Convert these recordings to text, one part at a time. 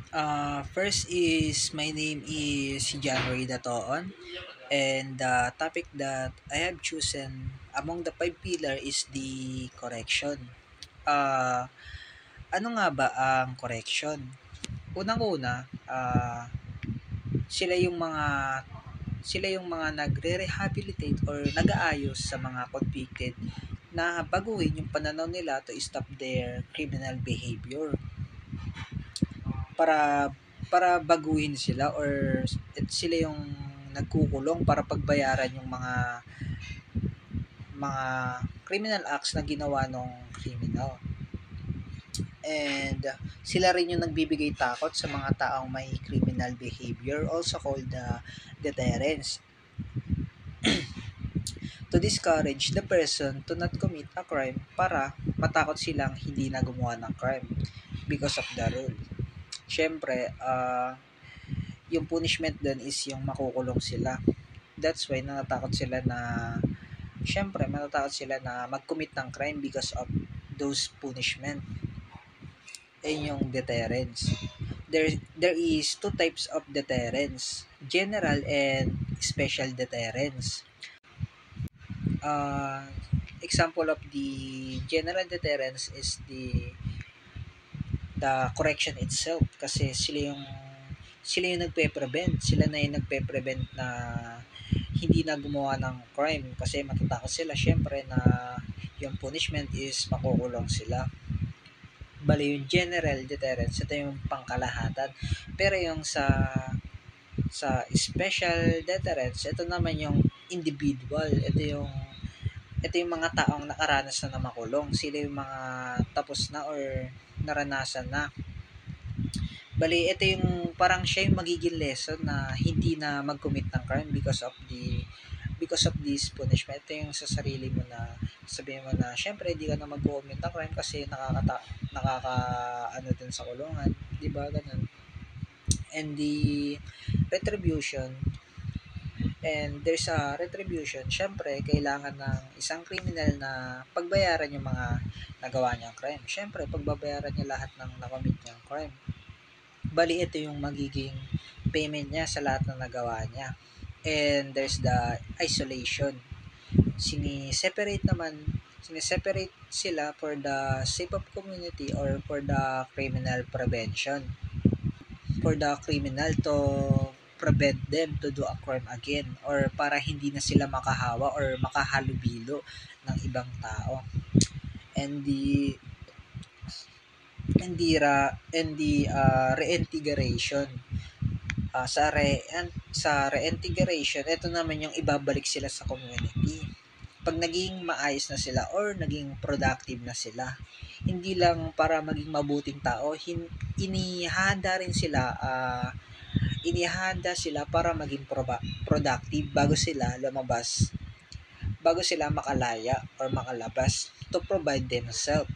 First is my name is January Datoon, and the topic that I have chosen among the five pillar is the correction. Uh, ano nga ba ang correction? Unang-una, sila yung mga sila yung mga nagre-rehabilitate or nag-aayos sa mga convicted na baguhin yung pananaw nila to stop their criminal behavior para baguhin sila or sila yung nagkukulong para pagbayaran yung mga criminal acts na ginawa ng criminal. And sila rin yung nagbibigay takot sa mga taong may criminal behavior, also called the deterrence, to discourage the person to not commit a crime para matakot silang hindi na gumawa ng crime because of the rule. Siyempre, yung punishment dun is yung makukulong sila. That's why natatakot sila na syempre matatakot sila na mag-commit ng crime because of those punishment. Ayun yung deterrence. There is two types of deterrence, general and special deterrence. Example of the general deterrence is the correction itself, kasi sila yung nagpe-prevent, sila na yung nagpe-prevent na hindi na gumawa ng crime kasi matatakot sila syempre na yung punishment is makukulong sila. Bali yung general deterrence, ito yung pangkalahatan. Pero yung sa special deterrence, ito naman yung individual. Ito yung mga taong nakaranas na makulong. Sila yung mga tapos na or naranasan na. Bali, ito yung parang siya yung magiging lesson na hindi na mag-commit ng crime because of this punishment. Ito yung sa sarili mo na sabihin mo na syempre hindi ka na mag-commit ng crime kasi nakaka ano dun sa kulungan, 'di ba? Ganun. And the retribution, and there's a retribution, syempre kailangan ng isang criminal na pagbayaran yung mga nagawa niyang crime. Syempre pagbabayaran niya lahat ng nakomit niyang crime. Bali, ito yung magiging payment niya sa lahat ng nagawa niya. And there's the isolation. Siniseparate sila for the sake of community or for the criminal prevention. For the criminal to prevent them to do a crime again or para hindi na sila makahawa or makahalubilo ng ibang tao. And the reintegration, sa reintegration, ito naman yung ibabalik sila sa community pag naging maayos na sila or naging productive na sila. Hindi lang para maging mabuting tao, inihahanda sila para maging productive bago sila makalaya or makalabas to provide themselves.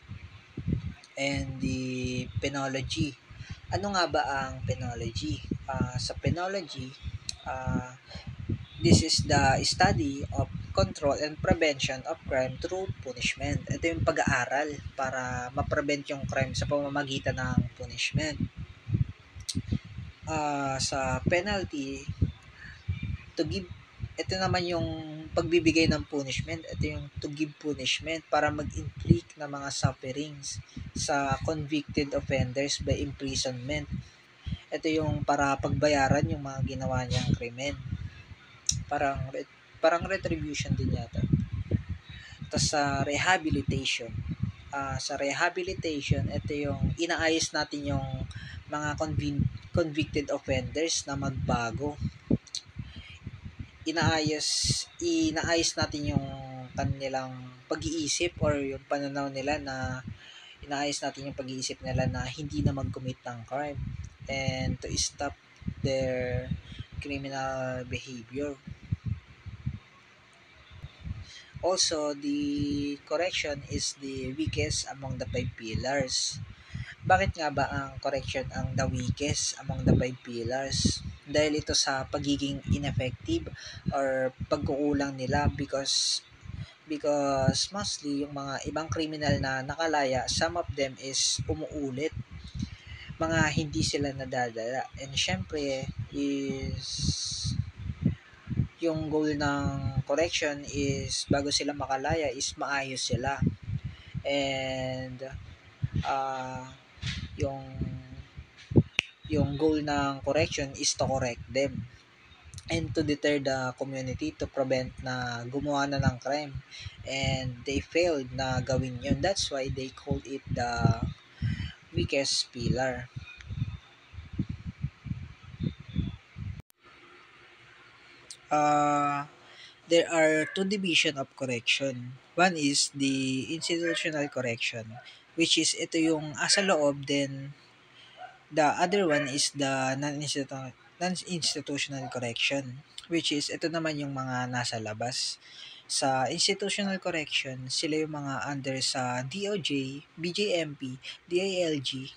And the penology. Ano nga ba ang penology? Sa penology, uh, this is the study of control and prevention of crime through punishment. Ito yung pag-aaral para ma-prevent yung crime sa pamamagitan ng punishment. Sa penalty, to give, ito naman yung pagbibigay ng punishment. Ito yung to give punishment para mag-inflict ng mga sufferings sa convicted offenders by imprisonment. Ito yung para pagbayaran yung mga ginawa niyang krimen. Parang retribution din yata. Tapos sa rehabilitation. Sa rehabilitation, ito yung inaayos natin yung mga convicted offenders na magbago. Inaayos natin yung kanilang pag-iisip or yung pananaw nila na inaayos natin yung pag-iisip nila na hindi na mag-commit ng crime and to stop their criminal behavior. Also, the correction is the weakest among the five pillars. Bakit nga ba ang correction ang the weakest among the five pillars? Dahil ito sa pagiging ineffective or pagkukulang nila because mostly yung mga ibang criminal na nakalaya, some of them is umuulit. mga hindi sila nadadala. And syempre is yung goal ng correction is bago sila makalaya is maayos sila. And uh, yung yung goal ng correction is to correct them and to deter the community to prevent na gumawa na ng crime, and they failed na gawin yun. That's why they called it the weakest pillar. uh, there are two division of correction. One is the institutional correction, which is ito yung asa loob, then the other one is the non-institutional correction, which is ito naman yung mga nasa labas. Sa institutional correction, sila yung mga under sa DOJ, BJMP, DILG,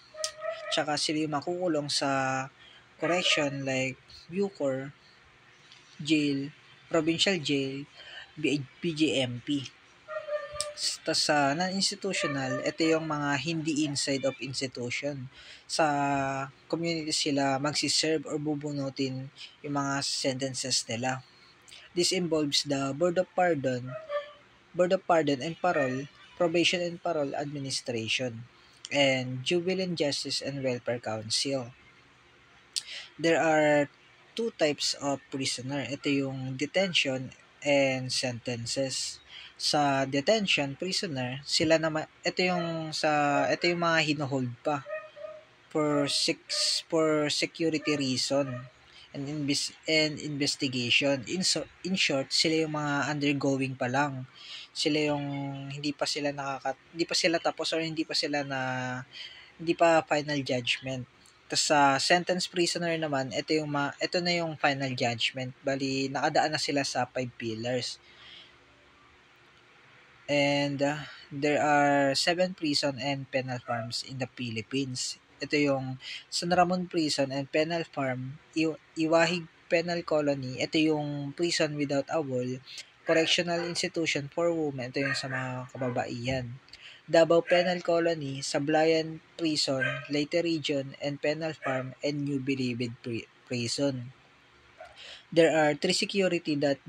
tsaka sila yung makukulong sa correction like Bucor, jail, provincial jail, BJMP. Tapos sa non-institutional, ito yung mga hindi inside of institution. Sa community sila magsiserve or bubunutin yung mga sentences nila. This involves the Board of Pardon and Parole, Probation and Parole Administration, and Juvenile Justice and Welfare Council. There are two types of prisoner. Ito yung detention and sentences. Sa detention prisoner, sila naman ito yung mga hinohold pa for security reason and investigation. In short, sila yung mga undergoing pa lang. Sila yung hindi pa sila tapos or hindi pa final judgment. Tapos sa sentence prisoner naman, ito na yung final judgment. Bali, nakadaan na sila sa 5 pillars. And there are 7 prison and penal farms in the Philippines. Ito yung San Ramon Prison and Penal Farm, Iwahig Penal Colony. Ito yung prison without a wall, correctional institution for women. Ito yung sa mga kababaihan. Davao Penal Colony, Sablayan Prison, Leyte Region and Penal Farm, and New Bilibid Prison. There are 3 security that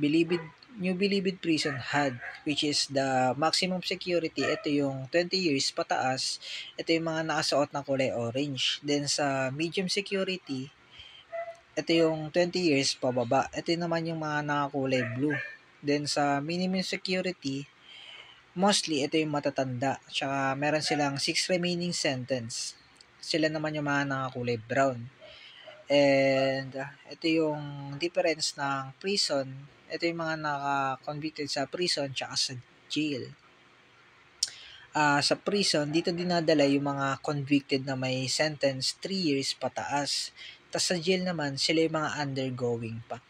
New Bilibid Prison had, which is the maximum security. Ito yung 20 years pataas. Ito yung mga nakasuot na kulay orange. Then sa medium security, ito yung 20 years pababa. Ito naman yung mga nakakulay blue. Then sa minimum security, mostly ito yung matatanda. Tsaka meron silang 6 remaining sentence. Sila naman yung mga nakakulay brown. And ito yung difference ng prison. Ito yung mga naka-convicted sa prison tsaka sa jail. Sa prison, dito dinadala yung mga convicted na may sentence 3 years pataas. Tapos sa jail naman, sila yung mga undergoing pa.